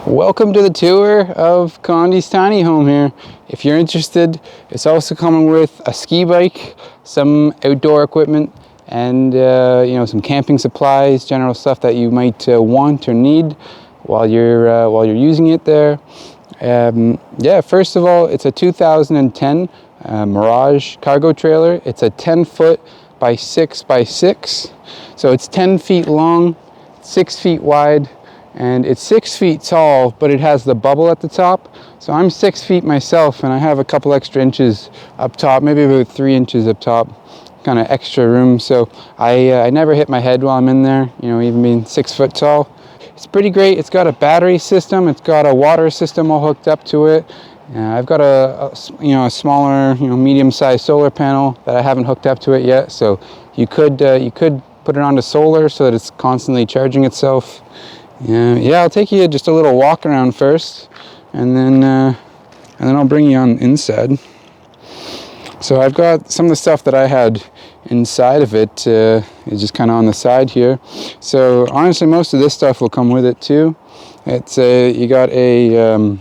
Welcome to the tour of Condy's tiny home here. If you're interested, it's also coming with a ski bike, some outdoor equipment, and some camping supplies, general stuff that you might want or need while you're using it there. First of all, it's a 2010 Mirage cargo trailer. It's a 10-foot by 6 by 6, so it's 10 feet long, 6 feet wide. And it's 6 feet tall, but it has the bubble at the top. So I'm 6 feet myself, and I have a couple extra inches up top, maybe about 3 inches up top, kind of extra room. So I never hit my head while I'm in there, even being 6 foot tall. It's pretty great. It's got a battery system. It's got a water system all hooked up to it. I've got a smaller, medium-sized solar panel that I haven't hooked up to it yet. So you could put it onto solar so that it's constantly charging itself. Yeah, I'll take you just a little walk around first, and then I'll bring you on inside. So I've got some of the stuff that I had inside of it is just kind of on the side here. So honestly, most of this stuff will come with it too. It's you got a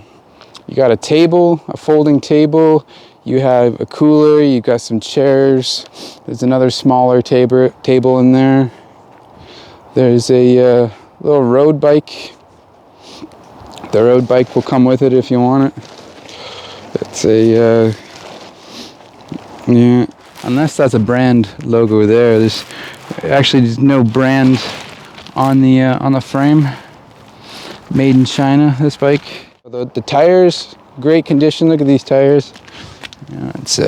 table, a folding table. You have a cooler. You got some chairs. There's another smaller table in there. There's a little road bike. The road bike will come with it if you want it. It's unless that's a brand logo there. There's actually no brand on the frame. Made in China, this bike. The tires, great condition. Look at these tires. It's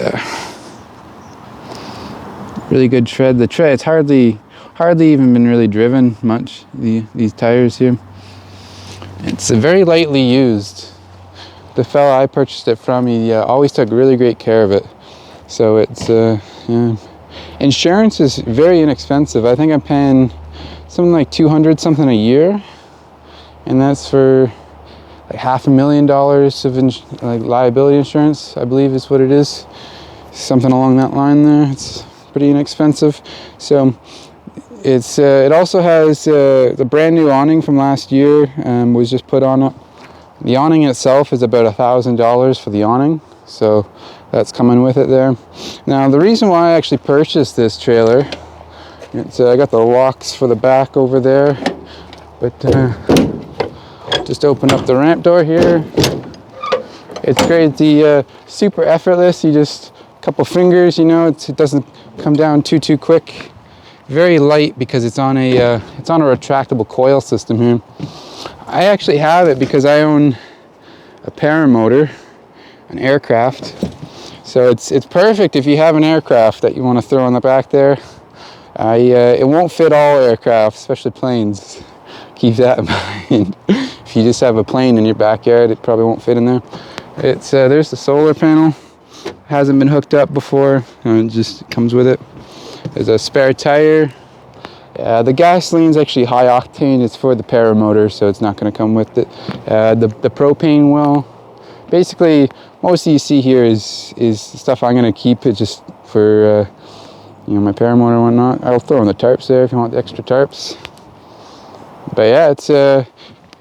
really good tread. The tread, it's hardly even been really driven much, these tires here. It's very lightly used. The fella I purchased it from, he always took really great care of it. So it's, Insurance is very inexpensive. I think I'm paying something like $200 something a year. And that's for like $500,000 of liability insurance, I believe is what it is. Something along that line there. It's pretty inexpensive. So it also has the brand new awning from last year was just put on it. The awning itself is about $1,000 for the awning, so that's coming with it there. Now the reason why I actually purchased this trailer, I got the locks for the back over there, but just open up the ramp door here. It's great. The super effortless. You just a couple fingers, it doesn't come down too quick. Very light because it's on a retractable coil system here. I actually have it because I own a paramotor, an aircraft. So it's perfect if you have an aircraft that you want to throw on the back there. It won't fit all aircraft, especially planes. Keep that in mind. If you just have a plane in your backyard, it probably won't fit in there. It's there's the solar panel. Hasn't been hooked up before. It just comes with it. There's a spare tire. The gasoline's actually high octane. It's for the paramotor, so it's not going to come with it. The propane well. Basically, most of you see here is stuff I'm going to keep it just for my paramotor and whatnot. I'll throw in the tarps there if you want the extra tarps. But yeah, it's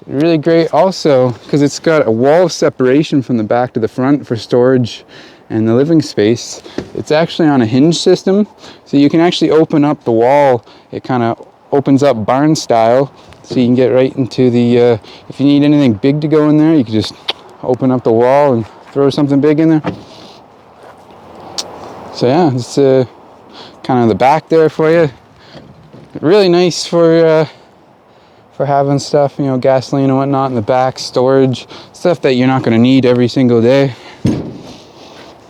really great also because it's got a wall of separation from the back to the front for storage and the living space. It's actually on a hinge system, so you can actually open up the wall. It kind of opens up barn style, so you can get right into the, if you need anything big to go in there, you can just open up the wall and throw something big in there. So yeah, it's kind of the back there for you. Really nice for having stuff, gasoline and whatnot in the back, storage, stuff that you're not going to need every single day.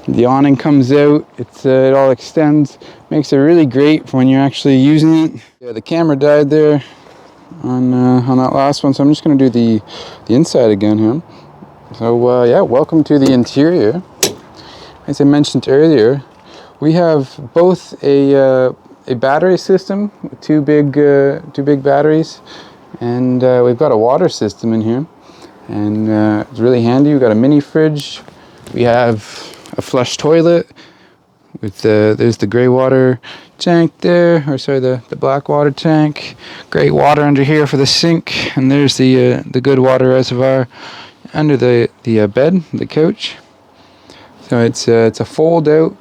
The awning comes out, it all extends, makes it really great for when you're actually using it. Yeah, the camera died there on that last one, so I'm just going to do the inside again here. So welcome to the interior. As I mentioned earlier, we have both a battery system with two big batteries, and we've got a water system in here, and it's really handy. We've got a mini fridge. We have a flush toilet. With there's the gray water tank there, or sorry, the black water tank. Gray water under here for the sink, and there's the good water reservoir under the bed, the couch. So it's a fold out,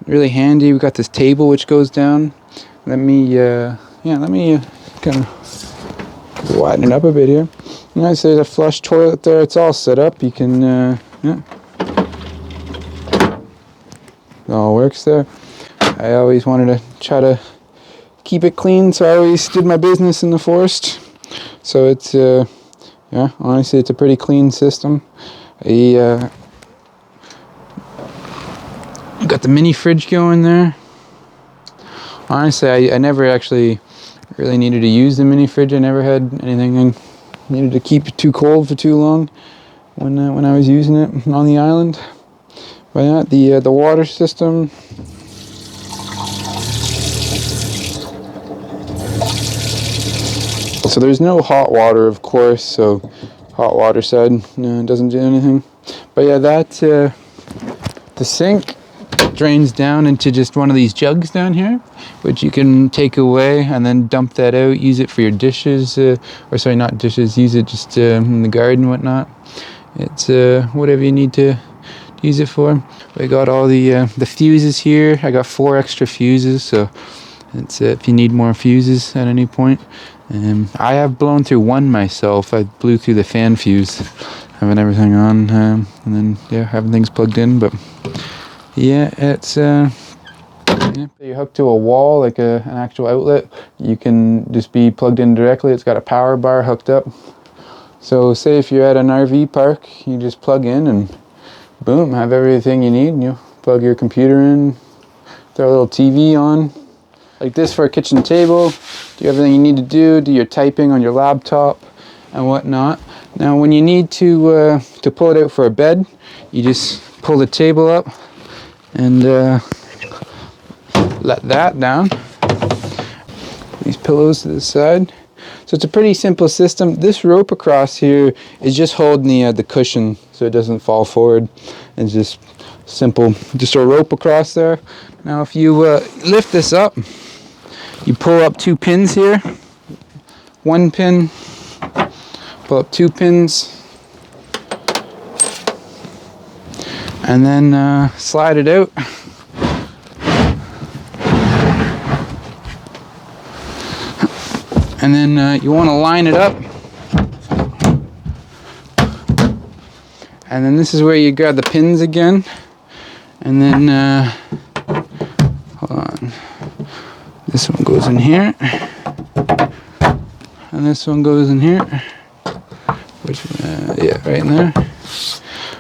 really handy. We got this table which goes down. Let me kind of widen it up a bit here. Nice, there's a flush toilet there. It's all set up. You can yeah. It all works there. I always wanted to try to keep it clean, so I always did my business in the forest. So it's yeah, honestly, it's a pretty clean system. I got the mini fridge going there. Honestly, I never actually really needed to use the mini fridge. I never had anything I needed to keep it too cold for too long when I was using it on the island. But yeah, the water system. So there's no hot water, of course. So hot water side doesn't do anything. But yeah, the sink drains down into just one of these jugs down here, which you can take away and then dump that out. Use it for your dishes, or sorry, not dishes. Use it just in the garden and whatnot. It's whatever you need to use it for. We got all the fuses here. I got 4 extra fuses, so it's if you need more fuses at any point. I have blown through one myself. I blew through the fan fuse, having everything on, and then yeah, having things plugged in. But yeah, it's yeah, you're hooked to a wall, like an actual outlet. You can just be plugged in directly. It's got a power bar hooked up. So say if you're at an RV park, you just plug in and boom, have everything you need. You plug your computer in, throw a little TV on, like this for a kitchen table. Do everything you need to do your typing on your laptop and whatnot. Now when you need to pull it out for a bed, you just pull the table up and let that down. These pillows to the side. So it's a pretty simple system. This rope across here is just holding the cushion so it doesn't fall forward. It's just simple, just a rope across there. Now if you lift this up, you pull up 2 pins here. 1 pin, pull up 2 pins, and then slide it out. And then you want to line it up. And then this is where you grab the pins again. And then, hold on. This one goes in here. And this one goes in here. Which, yeah, right in there.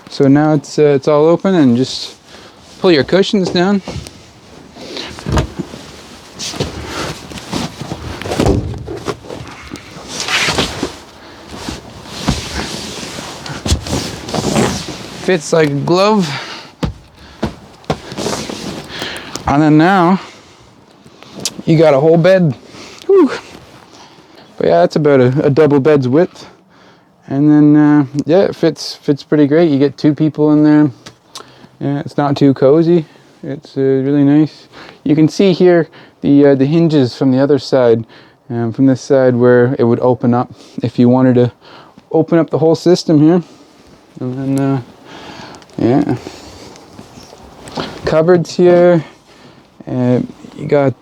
So now it's all open, and just pull your cushions down. Fits like a glove. And then now you got a whole bed. Whew. But yeah, that's about a double bed's width. And then yeah, it fits pretty great. You get 2 people in there. Yeah, it's not too cozy. It's really nice. You can see here the hinges from the other side, from this side where it would open up if you wanted to open up the whole system here. And then yeah, cupboards here. You got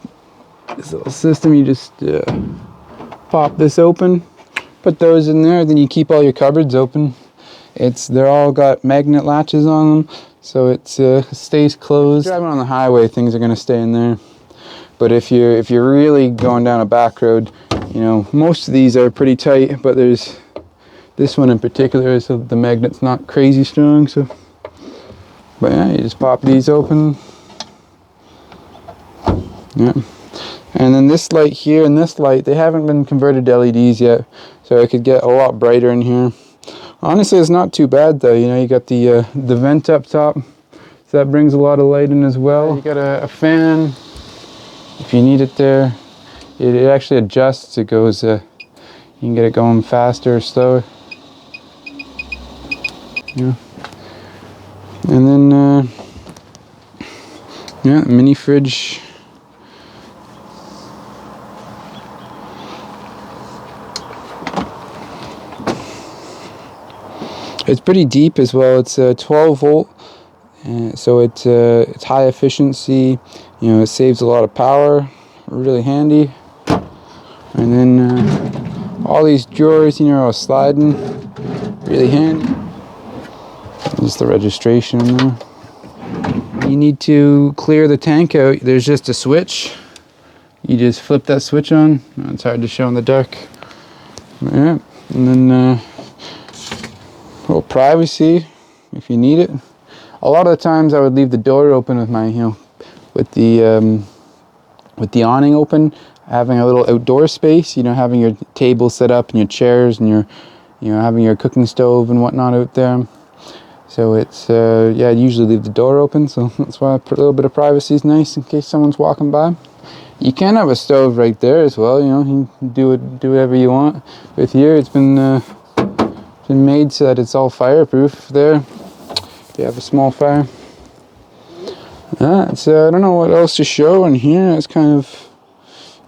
this little system. You just pop this open, put those in there, then you keep all your cupboards open. They're all got magnet latches on them, so it stays closed. If you're driving on the highway, things are gonna stay in there. But if you're really going down a back road, you know, most of these are pretty tight, but there's this one in particular, so the magnet's not crazy strong. So, but yeah, you just pop these open. Yeah. And then this light here and this light, they haven't been converted to LEDs yet, so it could get a lot brighter in here. Honestly, it's not too bad though. You know, you got the vent up top, so that brings a lot of light in as well. You got a fan if you need it there. It actually adjusts. It goes. You can get it going faster or slower. Yeah. And then Yeah, mini fridge. It's pretty deep as well. It's 12 volt, so it's high efficiency. You know, it saves a lot of power. Really handy. And then all these drawers, you know, are sliding. Really handy. Just the registration in there. You need to clear the tank out. There's just a switch. You just flip that switch on. It's hard to show in the dark. Yeah, and then a little privacy if you need it. A lot of the times I would leave the door open with my, with the awning open, having a little outdoor space. You know, having your table set up and your chairs and your, having your cooking stove and whatnot out there. So it's, yeah, I usually leave the door open, so that's why I put a little bit of privacy is nice in case someone's walking by. You can have a stove right there as well, you know, you can do whatever you want. With here, it's been made so that it's all fireproof there. If you have a small fire. So I don't know what else to show in here. It's kind of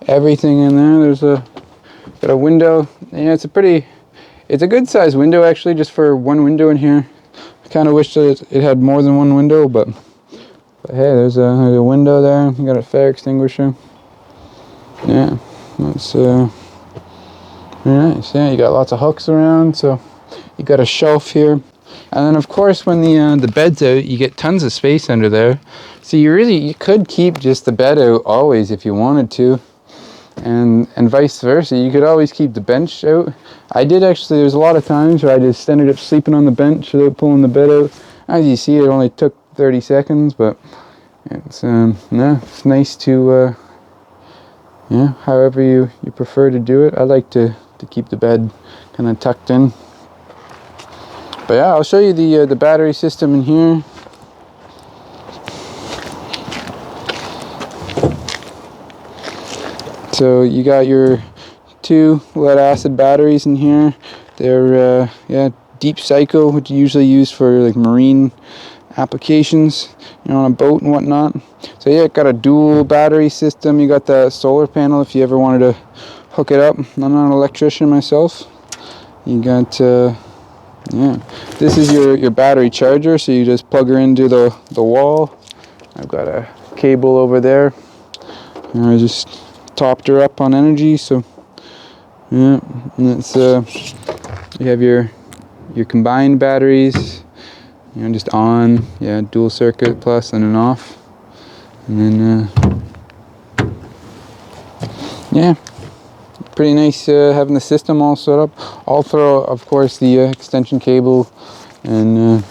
everything in there. There's got a window. Yeah, it's a good sized window actually, just for one window in here. I kind of wish that it had more than one window, but hey, there's a window there. You got a fire extinguisher. Yeah, that's very nice. Yeah, you got lots of hooks around, so you got a shelf here. And then of course when the bed's out, you get tons of space under there. So you could keep just the bed out always if you wanted to. And vice versa, you could always keep the bench out. I did actually. There's a lot of times where I just ended up sleeping on the bench without pulling the bed out. As you see, it only took 30 seconds, but it's it's nice to however you prefer to do it. I like to keep the bed kind of tucked in. But yeah, I'll show you the battery system in here. So you got your 2 lead acid batteries in here. They're deep cycle, which you usually use for like marine applications, on a boat and whatnot. So yeah, it got a dual battery system. You got the solar panel if you ever wanted to hook it up. I'm not an electrician myself. You got this is your battery charger, so you just plug her into the wall. I've got a cable over there, and I just topped her up on energy. So yeah, and it's you have your combined batteries, just on, dual circuit plus and an off, and then pretty nice having the system all set up. I'll throw, of course, the extension cable, and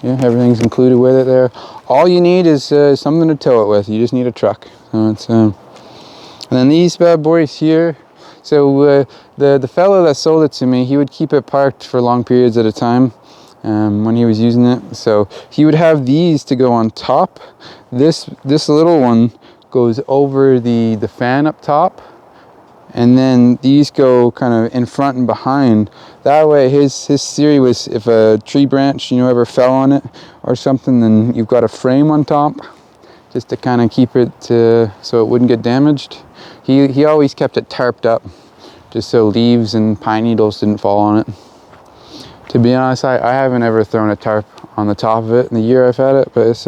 everything's included with it there. All you need is something to tow it with. You just need a truck. So it's and then these bad boys here. So the fellow that sold it to me, he would keep it parked for long periods at a time when he was using it. So he would have these to go on top. This little one goes over the fan up top, and then these go kind of in front and behind. That way, his theory was if a tree branch ever fell on it or something, then you've got a frame on top just to kind of keep it so it wouldn't get damaged. He always kept it tarped up just so leaves and pine needles didn't fall on it. To be honest, I haven't ever thrown a tarp on the top of it in the year I've had it, but it's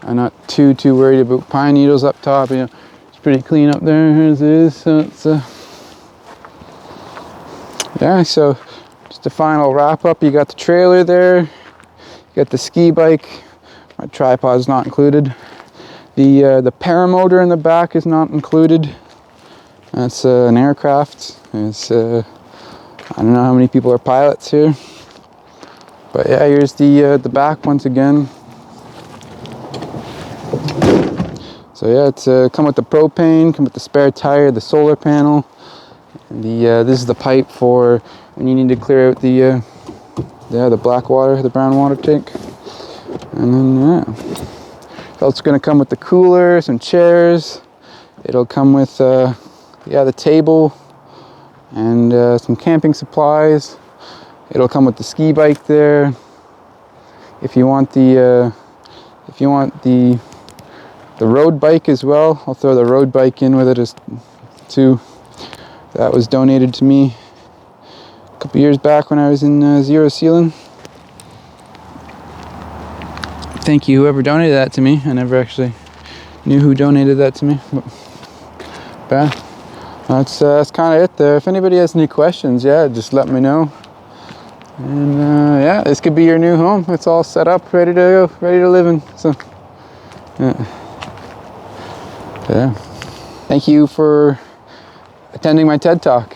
I'm not too worried about pine needles up top. It's pretty clean up there as it is. So it's so just a final wrap up. You got the trailer there. You got the ski bike. My tripod's not included. The paramotor in the back is not included. That's an aircraft. It's I don't know how many people are pilots here, but yeah, here's the back once again. So yeah, it's come with the propane, come with the spare tire, the solar panel, and this is the pipe for when you need to clear out the black water, the brown water tank, and then it's also going to come with the cooler, some chairs. It'll come with the table and some camping supplies. It'll come with the ski bike there. if you want the road bike as well, I'll throw the road bike in with it as too. That was donated to me a couple years back when I was in Zero Sealing. Thank you, whoever donated that to me. I never actually knew who donated that to me. But that's kind of it there. If anybody has any questions, yeah, just let me know. And yeah, this could be your new home. It's all set up, ready to go, ready to live in. So, yeah. Thank you for attending my TED Talk.